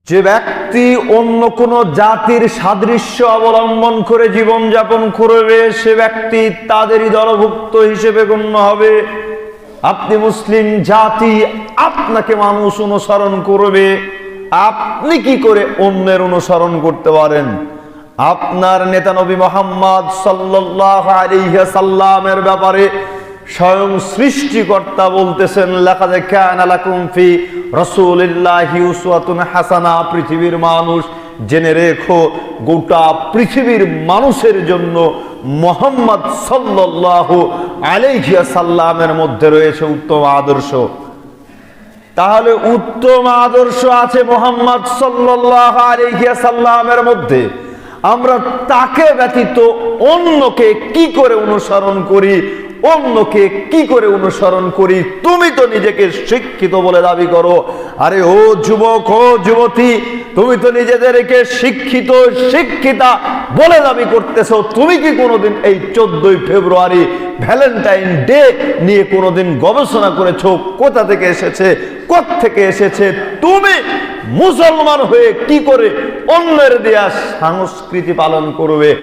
যে ব্যক্তি অন্য কোনো জাতির সাদৃশ্য অবলম্বন করে জীবনযাপন করবে সে ব্যক্তি তাদেরই দলভুক্ত হিসেবে গণ্য হবে। আপনি মুসলিম জাতি, আপনাকে মানুষ অনুসরণ করবে, আপনি কি করে অন্যের অনুসরণ করতে পারেন? আপনার নেতা নবী মুহাম্মদ সাল্লাল্লাহু আলাইহি সাল্লামের ব্যাপারে স্বয়ং সৃষ্টিকর্তা বলতেছেন, লাকাদ কানা লাকুম ফি রাসূলিল্লাহি উসওয়াতুন হাসানা। পৃথিবীর মানুষ জেনে রেখো, গোটা পৃথিবীর মানুষের জন্য মুহাম্মদ সাল্লাল্লাহু আলাইহি সাল্লামের মধ্যে রয়েছে উত্তম আদর্শ। তাহলে উত্তম আদর্শ আছে মুহাম্মদ সাল্লাল্লাহু আলাইহি সাল্লামের মধ্যে, আমরা তাকে ব্যতীত অন্যকে কি করে অনুসরণ করি? অন্যকে কি করে অনুসরণ করি? তুমি তো নিজেকে শিক্ষিত বলে দাবি করো। আরে ও যুবক, ও যুবতী, তুমি তো নিজেদেরকে শিক্ষিত শিক্ষিতা বলে দাবি করতেছো। তুমি কি কোনোদিন এই 14ই ফেব্রুয়ারি ভ্যালেন্টাইন ডে নিয়ে কোনোদিন গবেষণা করেছো? কোথা থেকে এসেছে, কোত্থেকে এসেছে? তুমি মুসলমান হয়ে কি করে অন্যের দেয়া সংস্কৃতি পালন করবে?